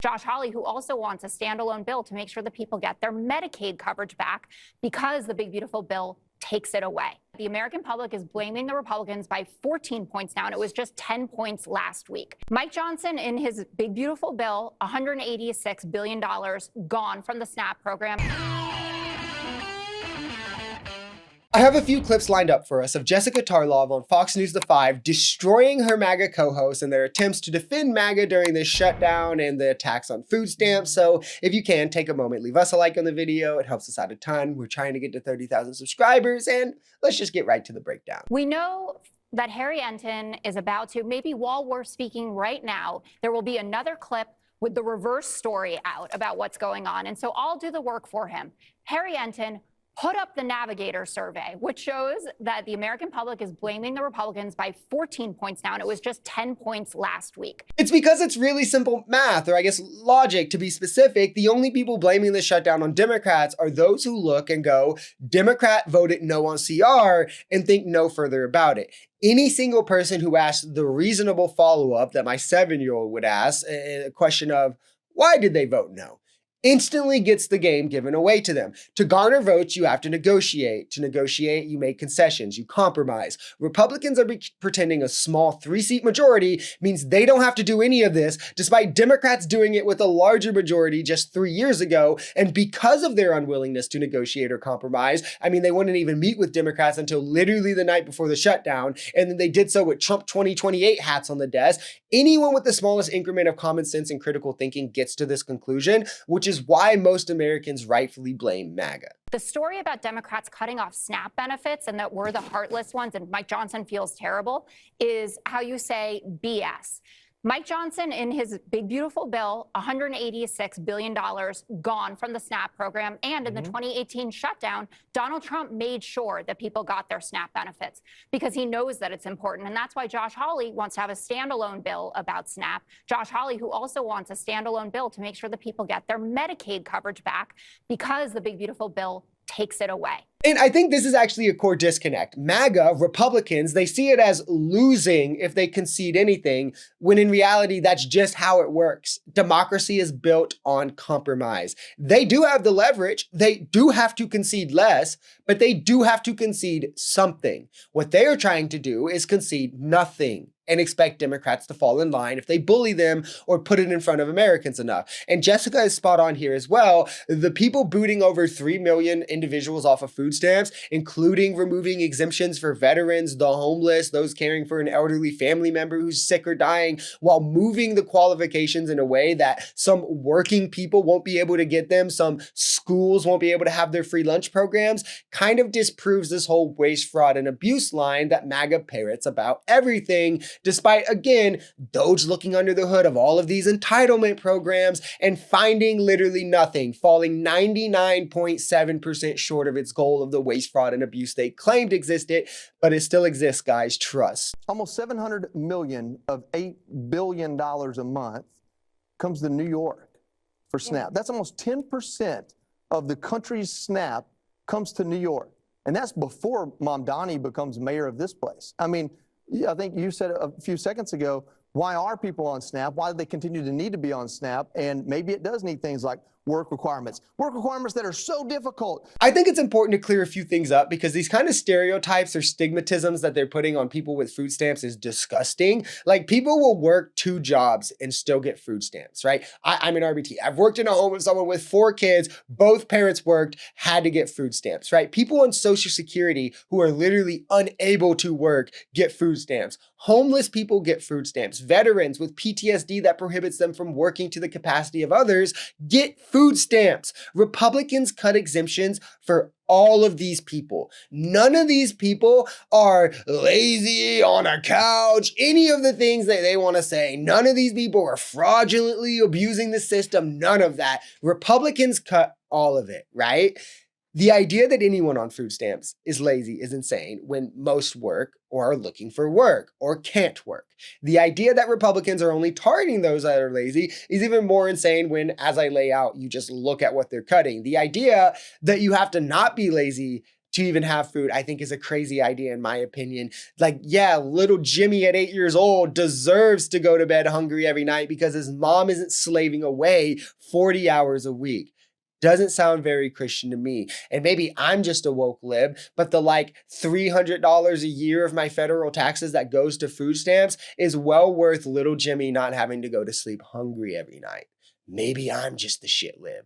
Josh Hawley, who also wants a standalone bill to make sure that people get their Medicaid coverage back because the big, beautiful bill takes it away. The American public is blaming the Republicans by 14 points now, and it was just 10 points last week. Mike Johnson, in his big, beautiful bill, $186 billion gone from the SNAP program. I have a few clips lined up for us of Jessica Tarlov on Fox News The 5 destroying her MAGA co-hosts in their attempts to defend MAGA during this shutdown and the attacks on food stamps. So if you can, take a moment, leave us a like on the video. It helps us out a ton. We're trying to get to 30,000 subscribers, and let's just get right to the breakdown. We know that Harry Enton is about to, maybe while we're speaking right now, there will be another clip with the reverse story out about what's going on. And so I'll do the work for him. Harry Enton put up the Navigator survey, which shows that the American public is blaming the Republicans by 14 points now, and it was just 10 points last week. It's because it's really simple math, or I guess logic to be specific. The only people blaming the shutdown on Democrats are those who look and go, Democrat voted no on CR, and think no further about it. Any single person who asks the reasonable follow-up that my 7-year-old would ask, a question of, why did they vote no? Instantly gets the game given away to them. To garner votes, you have to negotiate. To negotiate, you make concessions, you compromise. Republicans are pretending a small 3-seat majority means they don't have to do any of this, despite Democrats doing it with a larger majority just 3 years ago. And because of their unwillingness to negotiate or compromise, I mean, they wouldn't even meet with Democrats until literally the night before the shutdown. And then they did so with Trump 2028 hats on the desk. Anyone with the smallest increment of common sense and critical thinking gets to this conclusion, which is why most Americans rightfully blame MAGA. The story about Democrats cutting off SNAP benefits and that we're the heartless ones and Mike Johnson feels terrible is how you say BS. Mike Johnson, in his big, beautiful bill, $186 billion gone from the SNAP program. And in the 2018 shutdown, Donald Trump made sure that people got their SNAP benefits because he knows that it's important. And that's why Josh Hawley wants to have a standalone bill about SNAP. Josh Hawley, who also wants a standalone bill to make sure that people get their Medicaid coverage back because the big, beautiful bill takes it away. And I think this is actually a core disconnect. MAGA, Republicans, they see it as losing if they concede anything, when in reality, that's just how it works. Democracy is built on compromise. They do have the leverage. They do have to concede less, but they do have to concede something. What they are trying to do is concede nothing and expect Democrats to fall in line if they bully them or put it in front of Americans enough. And Jessica is spot on here as well. The people booting over 3 million individuals off of food stamps, including removing exemptions for veterans, the homeless, those caring for an elderly family member who's sick or dying, while moving the qualifications in a way that some working people won't be able to get them, some schools won't be able to have their free lunch programs, kind of disproves this whole waste, fraud, and abuse line that MAGA parrots about everything, despite, again, Doge looking under the hood of all of these entitlement programs and finding literally nothing, falling 99.7% short of its goal of the waste, fraud, and abuse they claimed existed, but it still exists, guys, trust. Almost 700 million of $8 billion a month comes to New York for SNAP. That's almost 10% of the country's SNAP comes to New York. And that's before Mamdani becomes mayor of this place. I mean, I think you said a few seconds ago, why are people on SNAP? Why do they continue to need to be on SNAP? And maybe it does need things like work requirements that are so difficult. I think it's important to clear a few things up because these kind of stereotypes or stigmatisms that they're putting on people with food stamps is disgusting. Like, people will work 2 jobs and still get food stamps, right? I'm an RBT. I've worked in a home with someone with 4 kids. Both parents worked, had to get food stamps, right? People on Social Security who are literally unable to work get food stamps. Homeless people get food stamps. Veterans with PTSD that prohibits them from working to the capacity of others get food stamps. Republicans cut exemptions for all of these people. None of these people are lazy on a couch, any of the things that they want to say. None of these people are fraudulently abusing the system. None of that. Republicans cut all of it, right? The idea that anyone on food stamps is lazy is insane when most work or are looking for work or can't work. The idea that Republicans are only targeting those that are lazy is even more insane when, as I lay out, you just look at what they're cutting. The idea that you have to not be lazy to even have food, I think is a crazy idea in my opinion. Like, yeah, little Jimmy at 8 years old deserves to go to bed hungry every night because his mom isn't slaving away 40 hours a week. Doesn't sound very Christian to me. And maybe I'm just a woke lib, but the like $300 a year of my federal taxes that goes to food stamps is well worth little Jimmy not having to go to sleep hungry every night. Maybe I'm just the shit lib.